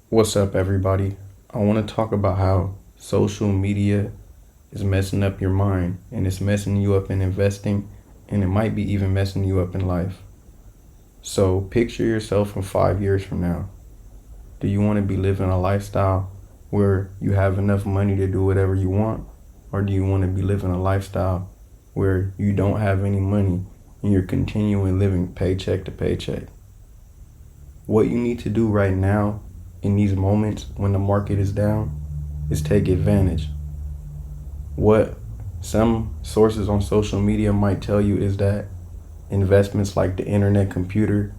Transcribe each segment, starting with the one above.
What's up, everybody? I want to talk about how social media is messing up your mind and it's messing you up in investing, and it might be even messing you up in life. So, picture yourself from 5 years from now. Do you want to be living a lifestyle where you have enough money to do whatever you want? Or do you want to be living a lifestyle where you don't have any money and you're continuing living paycheck to paycheck? What you need to do right now in these moments when the market is down is take advantage. What some sources on social media might tell you is that investments like the internet computer,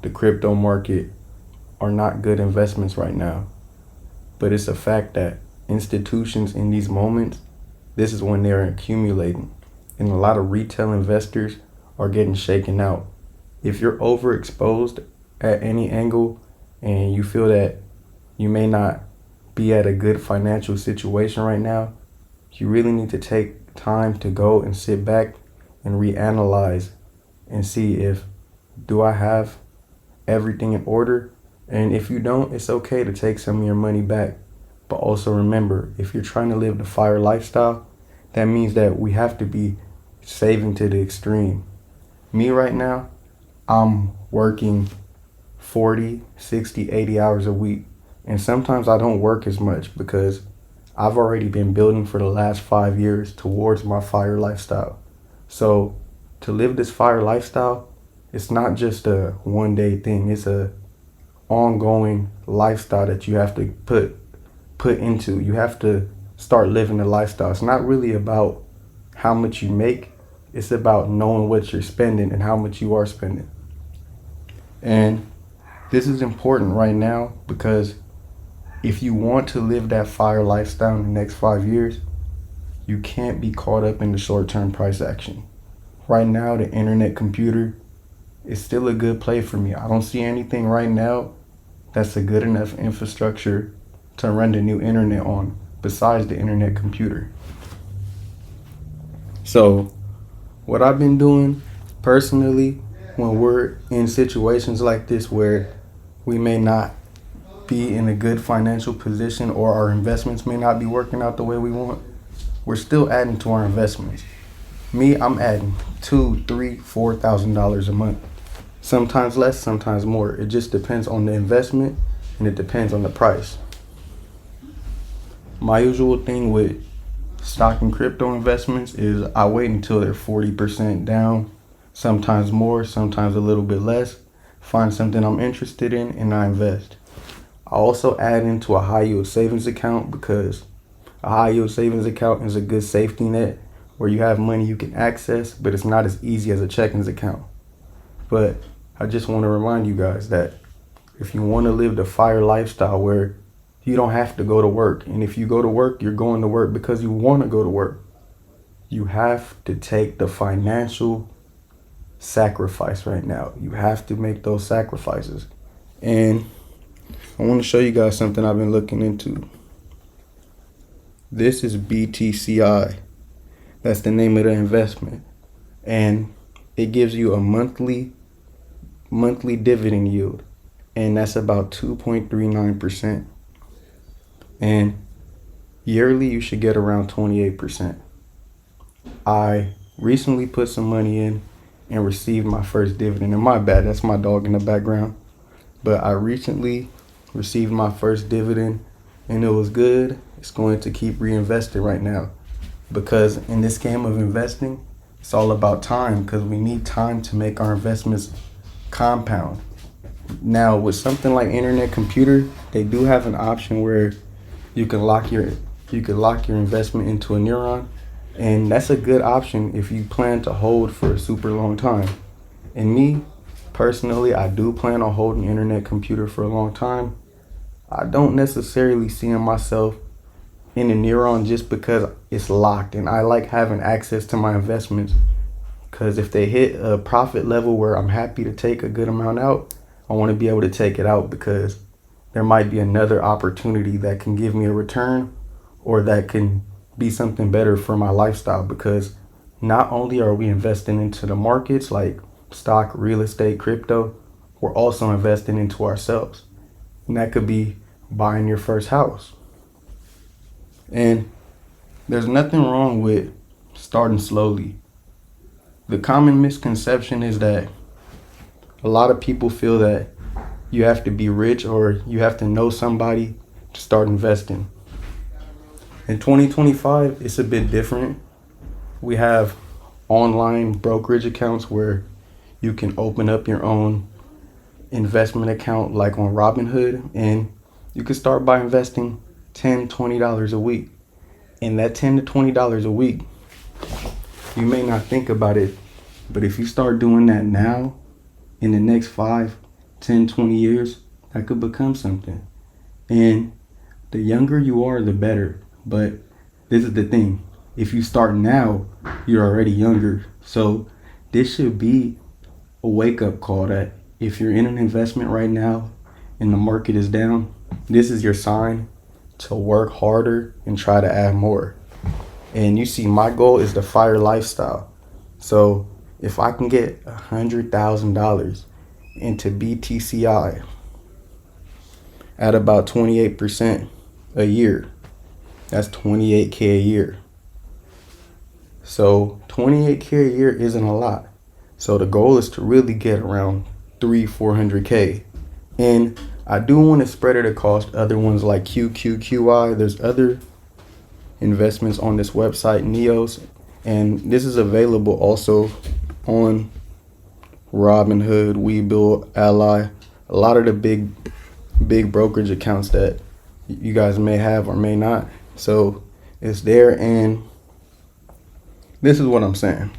the crypto market are not good investments right now. But it's a fact that institutions in these moments, this is when they're accumulating. And a lot of retail investors are getting shaken out. If you're overexposed at any angle and you feel that you may not be at a good financial situation right now, you really need to take time to go and sit back and reanalyze and see if do I have everything in order? And if you don't, it's okay to take some of your money back. But also remember, if you're trying to live the fire lifestyle, that means that we have to be saving to the extreme. Me right now, I'm working 40, 60, 80 hours a week. And sometimes I don't work as much because I've already been building for the last 5 years towards my fire lifestyle. So to live this fire lifestyle, it's not just a one day thing. It's a ongoing lifestyle that you have to put into. You have to start living the lifestyle. It's not really about how much you make. It's about knowing what you're spending and how much you are spending. And this is important right now because if you want to live that fire lifestyle in the next 5 years, you can't be caught up in the short-term price action. Right now, the internet computer is still a good play for me. I don't see anything right now that's a good enough infrastructure to run the new internet on besides the internet computer. So, what I've been doing personally when we're in situations like this where we may not be in a good financial position or our investments may not be working out the way we want, we're still adding to our investments. Me, I'm adding $2, $3, $4,000 a month. Sometimes less, sometimes more. It just depends on the investment and it depends on the price. My usual thing with stock and crypto investments is I wait until they're 40% down, sometimes more, sometimes a little bit less, find something I'm interested in, and I invest. I also add into a high yield savings account because a high yield savings account is a good safety net where you have money you can access, but it's not as easy as a checkings account. But I just want to remind you guys that if you want to live the fire lifestyle where you don't have to go to work, and if you go to work, you're going to work because you want to go to work, you have to take the financial sacrifice right now. You have to make those sacrifices. And I want to show you guys something I've been looking into. This is BTCI. That's the name of the investment. And it gives you a monthly dividend yield. And that's about 2.39%. And yearly you should get around 28%. I recently put some money in and received my first dividend. And my bad, that's my dog in the background. But I recently received my first dividend and it was good. It's going to keep reinvesting right now because in this game of investing, it's all about time because we need time to make our investments compound. Now with something like internet computer, they do have an option where you can lock your investment into a neuron, and that's a good option if you plan to hold for a super long time. And me personally, I do plan on holding internet computer for a long time. I don't necessarily see myself in a neuron just because it's locked, and I like having access to my investments because if they hit a profit level where I'm happy to take a good amount out, I want to be able to take it out because there might be another opportunity that can give me a return or that can be something better for my lifestyle, because not only are we investing into the markets like stock, real estate, crypto, we're also investing into ourselves. And that could be buying your first house. And there's nothing wrong with starting slowly. The common misconception is that a lot of people feel that you have to be rich or you have to know somebody to start investing. In 2025, it's a bit different. We have online brokerage accounts where you can open up your own investment account like on Robinhood, and you can start by investing $10, $20 a week. And that $10 to $20 a week, you may not think about it, but if you start doing that now, in the next 5, 10, 20 years, that could become something. And the younger you are, the better. But this is the thing. If you start now, you're already younger. So this should be a wake-up call that if you're in an investment right now and the market is down, this is your sign to work harder and try to add more. And you see, my goal is the FIRE lifestyle. So if I can get $100,000 into BTCI at about 28% a year, that's $28K a year. So $28K a year isn't a lot. So the goal is to really get around $300-400K. And I do want to spread it across other ones like QQQI. There's other investments on this website, Neos, and this is available also on Robinhood, Webull, Ally, a lot of the big brokerage accounts that you guys may have or may not. So it's there, and this is what I'm saying.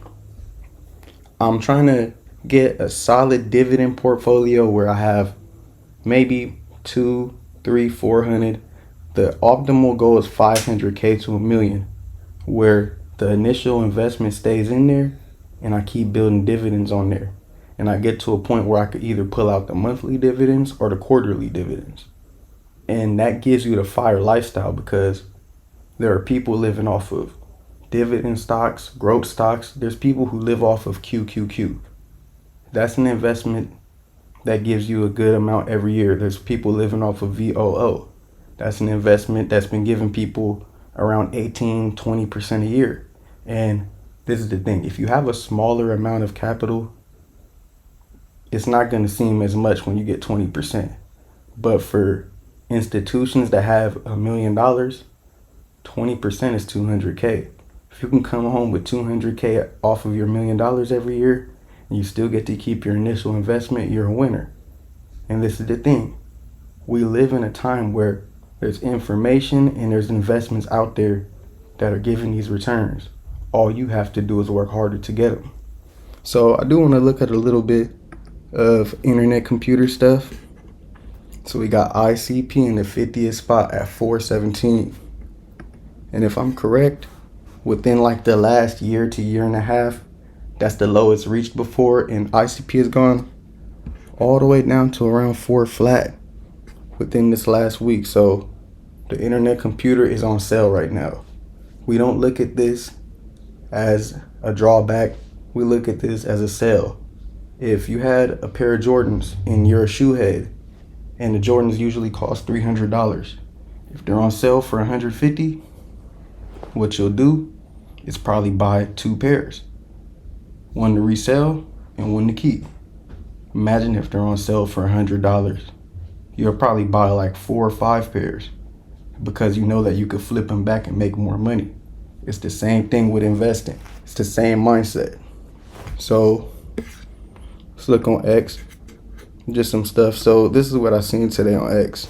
I'm trying to get a solid dividend portfolio where I have maybe 200, 300, 400. The optimal goal is 500K to $1 million, where the initial investment stays in there and I keep building dividends on there. And I get to a point where I could either pull out the monthly dividends or the quarterly dividends. And that gives you the FIRE lifestyle, because there are people living off of dividend stocks, growth stocks. There's people who live off of QQQ. That's an investment that gives you a good amount every year. There's people living off of VOO. That's an investment that's been giving people around 18, 20% a year. And this is the thing. If you have a smaller amount of capital, it's not going to seem as much when you get 20%. But for institutions that have $1 million, 20% is 200K. If you can come home with 200K off of your $1 million every year, and you still get to keep your initial investment, you're a winner. And this is the thing. We live in a time where there's information and there's investments out there that are giving these returns. All you have to do is work harder to get them. So I do want to look at a little bit of internet computer stuff. So we got ICP in the 50th spot at 417. And if I'm correct, within like the last year to year and a half, that's the lowest reached before, and ICP has gone all the way down to around 4 flat within this last week. So the internet computer is on sale right now. We don't look at this as a drawback. We look at this as a sale. If you had a pair of Jordans and you're a shoe head, and the Jordans usually cost $300, if they're on sale for $150, what you'll do is probably buy 2 pairs. One to resell and one to keep. Imagine if they're on sale for $100. You'll probably buy like 4 or 5 pairs, because you know that you could flip them back and make more money. It's the same thing with investing. It's the same mindset. So let's look on X. Just some stuff. So this is what I seen today on X.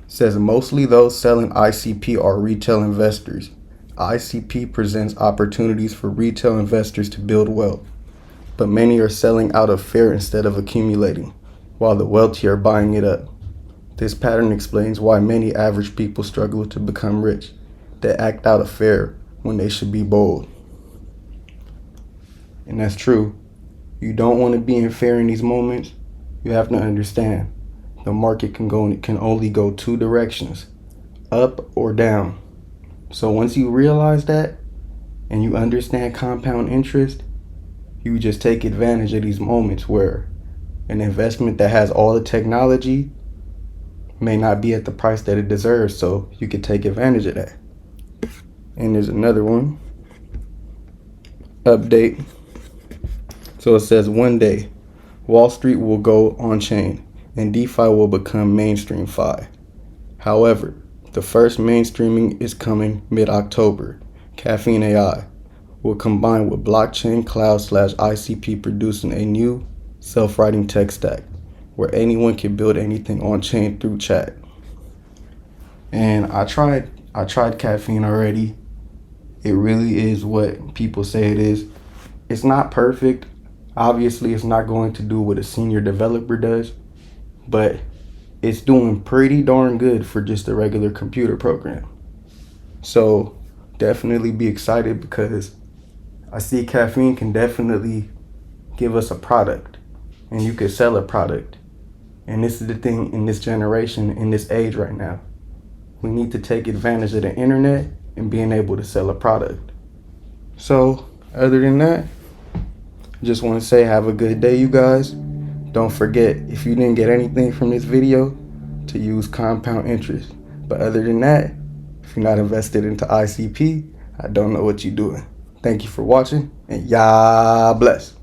It says mostly those selling ICP are retail investors. ICP presents opportunities for retail investors to build wealth, but many are selling out of fear instead of accumulating, while the wealthy are buying it up. This pattern explains why many average people struggle to become rich. They act out of fear when they should be bold. And that's true. You don't want to be in fear in these moments. You have to understand the market can only go 2 directions, up or down. So once you realize that and you understand compound interest, you just take advantage of these moments where an investment that has all the technology may not be at the price that it deserves, so you could take advantage of that. And there's another one. Update. So it says one day, Wall Street will go on chain and DeFi will become mainstream fi. However, the first mainstreaming is coming mid-October. CaffeineAI will combine with blockchain cloud / ICP, producing a new self-writing tech stack where anyone can build anything on chain through chat. And I tried caffeine already. It really is what people say it is. It's not perfect. Obviously, it's not going to do what a senior developer does, but it's doing pretty darn good for just a regular computer program. So definitely be excited, because I see caffeine can definitely give us a product, and you could sell a product. And this is the thing in this generation, in this age right now. We need to take advantage of the internet and being able to sell a product. So other than that, I just want to say have a good day, you guys. Don't forget, if you didn't get anything from this video, to use compound interest. But other than that, if you're not invested into ICP, I don't know what you're doing. Thank you for watching, and Yah bless.